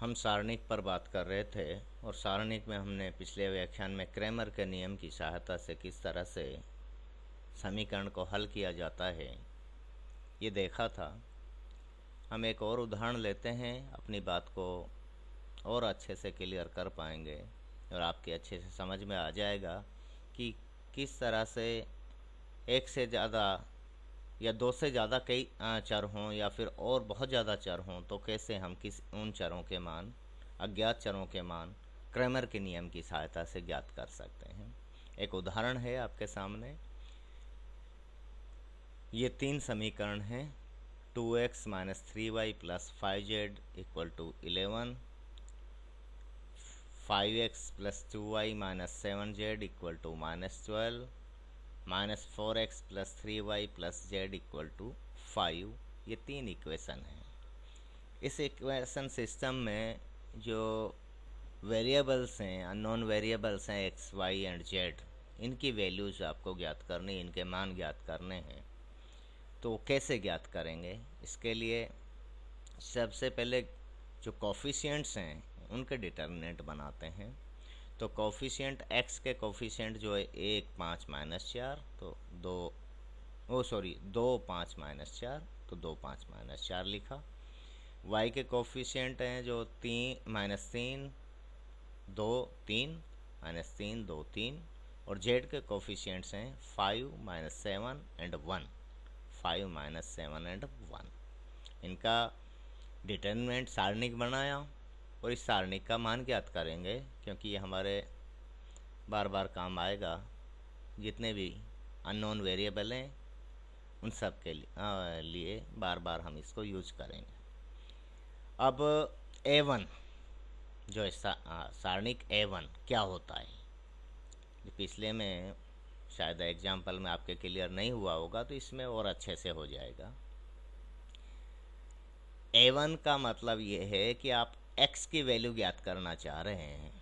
हम सारणिक पर बात कर रहे थे और सारणिक में हमने पिछले व्याख्यान में क्रैमर के नियम की सहायता से किस तरह से समीकरण को हल किया जाता है ये देखा था। हम एक और उदाहरण लेते हैं, अपनी बात को और अच्छे से क्लियर कर पाएंगे और आपके अच्छे से समझ में आ जाएगा कि किस तरह से एक से ज़्यादा या दो से ज़्यादा कई चर हों या फिर और बहुत ज़्यादा चर हों तो कैसे हम किस उन चरों के मान, अज्ञात चरों के मान क्रैमर के नियम की सहायता से ज्ञात कर सकते हैं। एक उदाहरण है आपके सामने। ये तीन समीकरण हैं। 2x minus 3y plus 5z equal to 11, 5x plus 2y minus 7z equal to -12, minus 4x plus 3y plus z equal to 5। ये तीन इक्वेशन हैं। इस इक्वेशन सिस्टम में जो वेरिएबल्स हैं, अननोन वेरिएबल्स हैं x, y एंड z, इनकी values आपको ज्ञात करनी, इनके मान ज्ञात करने हैं। तो कैसे ज्ञात करेंगे? इसके लिए सबसे पहले जो कोफिशिएंट्स हैं उनके डिटर्मिनेंट बनाते हैं। तो कोफिशिएंट x के कोफिशिएंट जो है 1, 5, -4, तो 2, 5, -4, तो 2, 5, -4 लिखा। y के कोफिशिएंट हैं जो 3, -3, 2, 3, -3, 2, 3, और z के कोफिशिएंट्स हैं 5, -7 एंड 1, 5, -7 एंड 1। इनका डिटर्मिनेंट सारणिक बनाया और इस सारणिक का मान ज्ञात करेंगे, क्योंकि ये हमारे बार बार काम आएगा। जितने भी अननोन वेरिएबल हैं उन सब के लिए बार बार हम इसको यूज करेंगे। अब A1 जो है सारणिक A1 क्या होता है, पिछले में शायद एग्जाम्पल में आपके क्लियर नहीं हुआ होगा, तो इसमें और अच्छे से हो जाएगा। A1 का मतलब ये है कि आप x की वैल्यू ज्ञात करना चाह रहे हैं,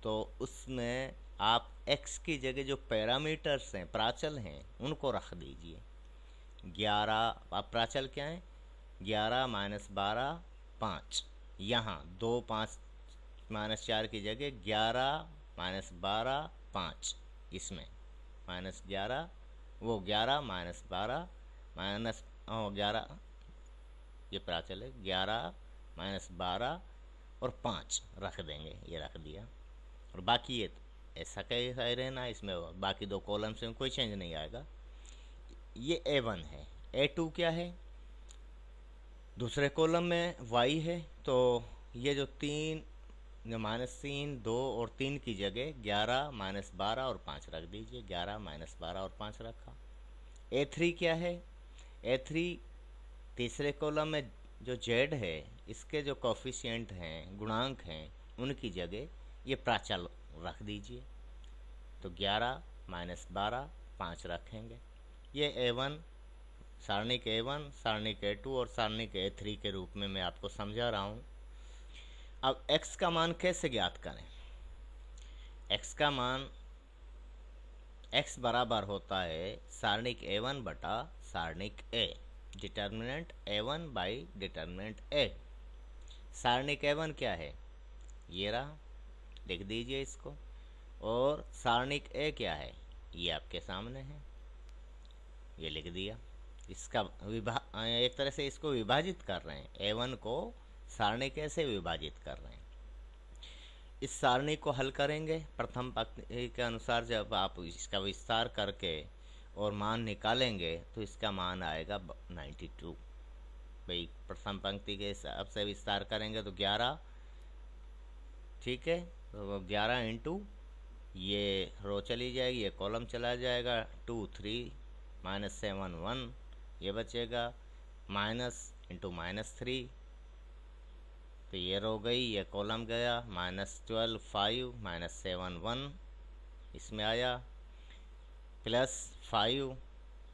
तो उसमें आप x की जगह जो पैरामीटर्स हैं, प्राचल हैं, उनको रख दीजिए। 11, आप प्राचल क्या है? 11 -12 5। यहाँ 2, 5, -4 की जगह 11 -12 5, इसमें -11, वो 11 -12 -11, ये प्राचल है। 11 -12 और 5 रख देंगे, ये रख दिया। और बाकी ये ऐसा कैसा ही रहना, इसमें बाकी दो कॉलम से कोई चेंज नहीं आएगा। ये A1 है। A2 क्या है? दूसरे कॉलम में y है, तो ये जो -3, 2 और 3 की जगह 11 -12 और 5 रख दीजिए। 11 -12 और 5 रखा। A3 क्या है? A3 तीसरे कॉलम में जो z है, इसके जो कोफिशिएंट हैं, गुणांक हैं, उनकी जगह ये प्राचल रख दीजिए। तो 11 -12 5 रखेंगे। ये A1, सारणिक A1, सारणिक A2 और सारणिक A3 के रूप में मैं आपको समझा रहा हूँ। अब x का मान कैसे ज्ञात करें? x का मान x बराबर होता है सारणिक A1 बटा सारणिक A, determinant A1 by determinant A। सारणिक A1 क्या है? ये रहा, लिख दीजिए इसको। और सारणिक A क्या है? ये आपके सामने है, ये लिख दिया। इसका एक तरह से इसको विभाजित कर रहे हैं, A1 को सारणिक A से विभाजित कर रहे हैं। इस सारणी को हल करेंगे प्रथम पंक्ति के अनुसार। जब आप इसका विस्तार करके और मान निकालेंगे तो इसका मान आएगा 92। भाई प्रथम पंक्ति के हिसाब से विस्तार करेंगे तो 11, ठीक है, तो 11 इंटू ये रो चली जाएगी, ये कॉलम चला जाएगा, 2, 3, -7, 1, ये बचेगा, माइनस इंटू -3, तो ये रो गई, ये कॉलम गया, -12 5, -7 1, इसमें आया, प्लस 5,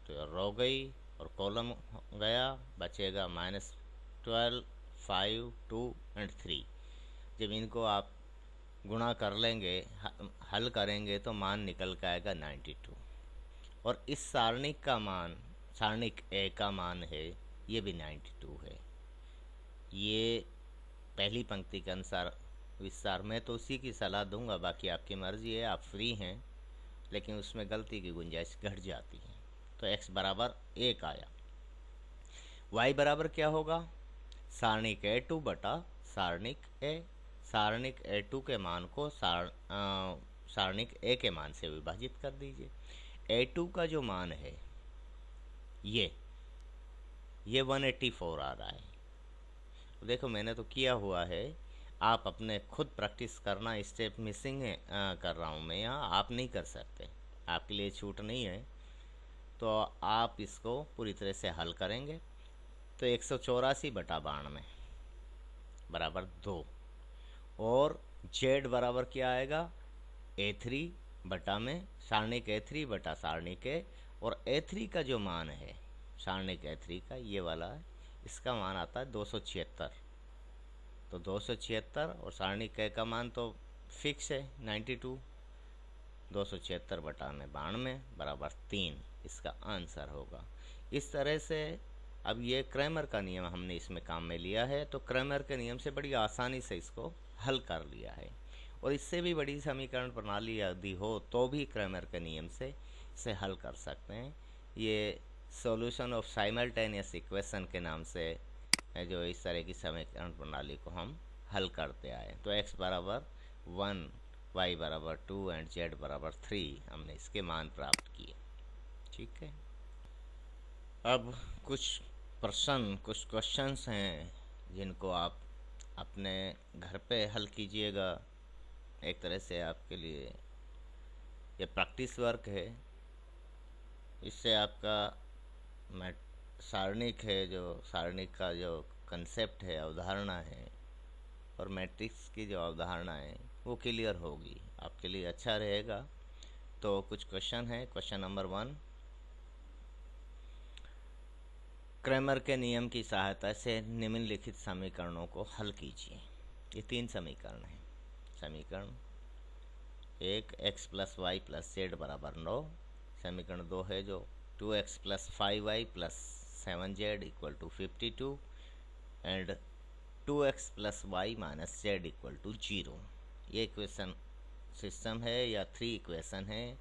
तो ये रो गई और कॉलम गया, बचेगा -12 5 2 एंड 3। जब इनको आप गुणा कर लेंगे, हल करेंगे, तो मान निकल के आएगा 92। और इस सारणिक का मान, सारणिक A का मान है, ये भी 92 है। ये पहली पंक्ति के अनुसार विस्तार में तो उसी की सलाह दूंगा, बाकी आपकी मर्जी है, आप फ्री हैं, लेकिन उसमें गलती की गुंजाइश घट जाती है। तो x बराबर 1 आया। y बराबर क्या होगा? सारणिक A2 बटा सारणिक A। सारणिक A2 के मान को सारणिक A के मान से विभाजित कर दीजिए। A2 का जो मान है ये 184 आ रहा है। देखो मैंने तो किया हुआ है, आप अपने खुद प्रैक्टिस करना, स्टेप मिसिंग है कर रहा हूँ मैं यहाँ, आप नहीं कर सकते, आपके लिए छूट नहीं है। तो आप इसको पूरी तरह से हल करेंगे तो 184 बटा 92 बराबर 2, और z बराबर क्या आएगा? A3 बटा में सारणिक A3 बटा सारणिक A, और A3 का जो मान है सारणिक A3 का ये वाला है, इसका मान आता है 276। तो 276 और सारणिक A का मान तो फिक्स है 92, 276 बटा में 92 बराबर 3 इसका आंसर होगा। इस तरह से अब ये क्रैमर का नियम हमने इसमें काम में लिया है, तो क्रैमर के नियम से बड़ी आसानी से इसको हल कर लिया है। और इससे भी बड़ी समीकरण प्रणाली यदि हो तो भी क्रैमर के नियम से इसे हल कर सकते हैं। ये सॉल्यूशन ऑफ साइमल्टेनियस इक्वेशन के नाम से है, जो इस तरह की समीकरण प्रणाली को हम हल करते आए। तो x बराबर 1, y बराबर 2 एंड z बराबर 3 हमने इसके मान प्राप्त किए। ठीक है, अब कुछ प्रश्न, कुछ क्वेश्चंस हैं जिनको आप अपने घर पे हल कीजिएगा। एक तरह से आपके लिए ये प्रैक्टिस वर्क है। इससे आपका सारणिक है, जो सारणिक का जो कंसेप्ट है, अवधारणा है, और मैट्रिक्स की जो अवधारणा है वो क्लियर होगी, आपके लिए अच्छा रहेगा। तो कुछ क्वेश्चन है। क्वेश्चन नंबर 1, क्रैमर के नियम की सहायता से निम्नलिखित समीकरणों को हल कीजिए। ये 3 समीकरण हैं। समीकरण 1, x plus Y plus Z बराबर 9। समीकरण 2 है जो 2x plus 5y plus 7z equal to 52 and 2x plus Y minus Z equal to 0। ये इक्वेशन सिस्टम है या 3 इक्वेशन है,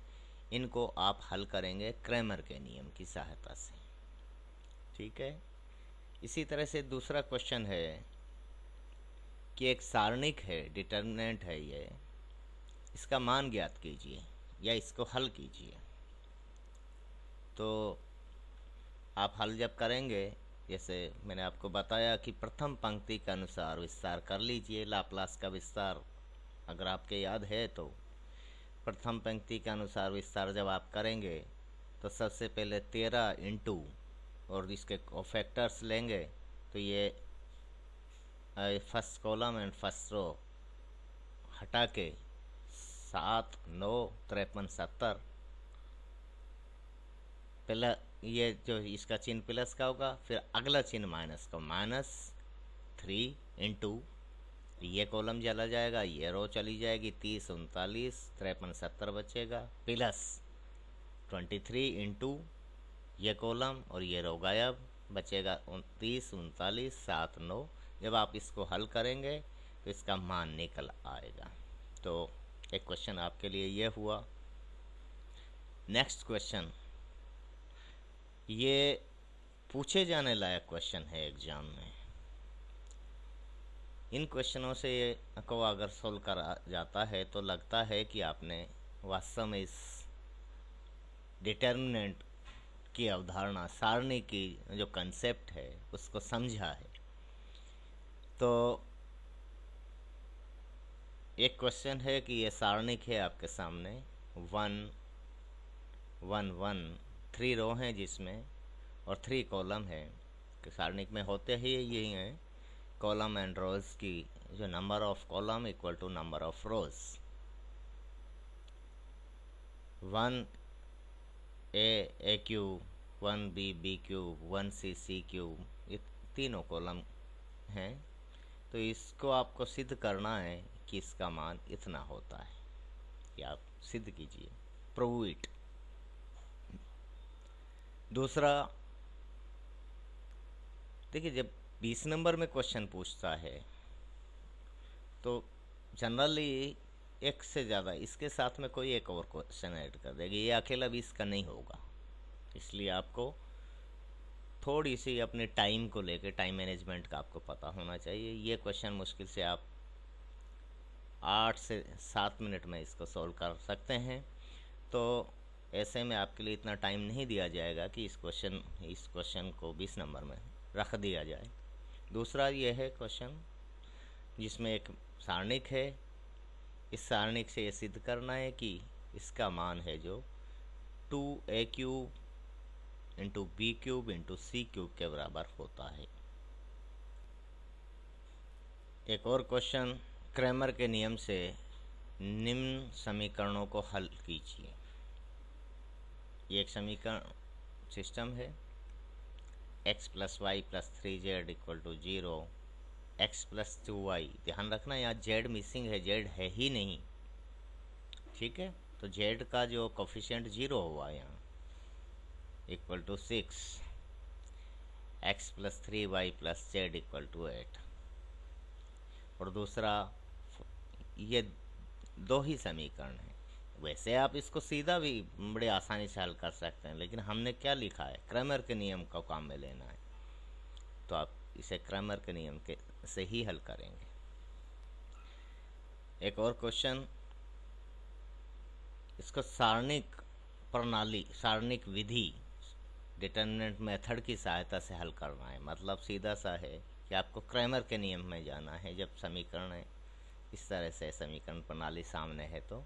इनको आप हल करेंगे क्रैमर के नियम की सहायता से। ठीक है, इसी तरह से दूसरा क्वेश्चन है कि एक सारणिक है, डिटर्मिनेंट है ये, इसका मान ज्ञात कीजिए या इसको हल कीजिए। तो आप हल जब करेंगे, जैसे मैंने आपको बताया कि प्रथम पंक्ति के अनुसार विस्तार कर लीजिए। लाप्लास का विस्तार अगर आपके याद है तो प्रथम पंक्ति के अनुसार विस्तार जब आप करेंगे तो सबसे पहले 13 इंटू और इसके फैक्टर्स लेंगे, तो ये first column and first row हटा के 7, 9, 53, 70, पहला ये जो इसका चिन्ह प्लस का होगा, फिर अगला चिन्ह माइनस का, -3 इंटू ये कॉलम चला जाएगा, ये रो चली जाएगी, 30, 39, 53, 70 बचेगा, प्लस 23 इंटू ये कॉलम और ये रो गायब, बचेगा 29, 39, 7, 9। जब आप इसको हल करेंगे तो इसका मान निकल आएगा। तो एक क्वेश्चन आपके लिए ये हुआ। नेक्स्ट क्वेश्चन, ये पूछे जाने लायक क्वेश्चन है एग्जाम में। इन क्वेश्चनों से को अगर सोल्व करा जाता है तो लगता है कि आपने वास्तव में इस डिटर्मिनेंट की अवधारणा, सारणी की जो कंसेप्ट है उसको समझा है। तो एक क्वेश्चन है कि ये सारणिक है आपके सामने, 1, 1, 1, 3 रो हैं जिसमें और 3 कॉलम है। सारणिक में होते ही यही हैं, कॉलम एंड रोज की जो number of column equal to number of rows. 1 A cube, 1 B cube, 1 C cube, ये तीनों कॉलम हैं। तो इसको आपको सिद्ध करना है कि इसका मान इतना होता है, ये आप सिद्ध कीजिए, प्रूव इट। दूसरा, देखिए जब 20 नंबर में क्वेश्चन पूछता है तो जनरली एक से ज़्यादा, इसके साथ में कोई एक और क्वेश्चन ऐड कर देगी, ये अकेला 20 का नहीं होगा। इसलिए आपको थोड़ी सी अपने टाइम को लेके, टाइम मैनेजमेंट का आपको पता होना चाहिए। ये क्वेश्चन मुश्किल से आप 8 से 7 मिनट में इसको सॉल्व कर सकते हैं। तो ऐसे में आपके लिए इतना टाइम नहीं दिया जाएगा कि इस क्वेश्चन को 20 नंबर में रख दिया जाए। दूसरा ये है क्वेश्चन जिसमें एक सारणिक है। इस सारणिक से ये सिद्ध करना है कि इसका मान है जो 2a³ into b³ into c³ के बराबर होता है। एक और क्वेश्चन, क्रैमर के नियम से निम्न समीकरणों को हल कीजिए। ये एक समीकरण सिस्टम है, x + y + 3z = 0, x + 2y। ध्यान रखना यहाँ z मिसिंग है, z है ही नहीं, ठीक है। तो z का जो कोफिशिएंट 0 हुआ यहाँ, = 6, x + 3y + z = 8। और दूसरा, ये दो ही समीकरण हैं। वैसे आप इसको सीधा भी बड़े आसानी से हल कर सकते हैं, लेकिन हमने क्या लिखा है, क्रैमर के नियम को काम में लेना है, तो आप इसे क्रैमर के नियम के से ही हल करेंगे। एक और क्वेश्चन, इसको सारणिक प्रणाली, सारणिक विधि, डिटरमिनेंट मेथड की सहायता से हल करना है। मतलब सीधा सा है कि आपको क्रैमर के नियम में जाना है। जब समीकरण है इस तरह से, समीकरण प्रणाली सामने है, तो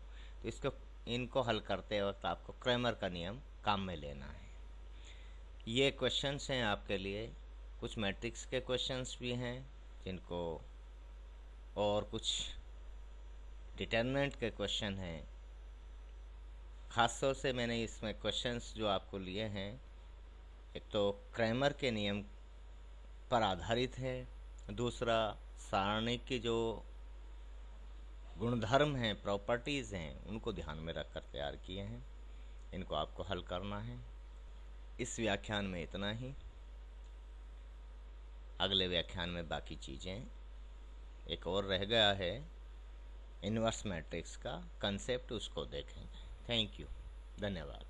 इनको हल करते वक्त आपको क्रैमर का नियम काम में लेना है। ये क्वेश्चंस हैं आपके लिए। कुछ मैट्रिक्स के क्वेश्चंस भी हैं जिनको, और कुछ डिटरमिनेंट के क्वेश्चन हैं। ख़ास तौर से मैंने इसमें क्वेश्चंस जो आपको लिए हैं, एक तो क्रैमर के नियम पर आधारित है, दूसरा सारणिक की जो गुणधर्म हैं, प्रॉपर्टीज़ हैं, उनको ध्यान में रखकर तैयार किए हैं। इनको आपको हल करना है। इस व्याख्यान में इतना ही। अगले व्याख्यान में बाकी चीज़ें, एक और रह गया है इन्वर्स मैट्रिक्स का कंसेप्ट, उसको देखेंगे। थैंक यू, धन्यवाद।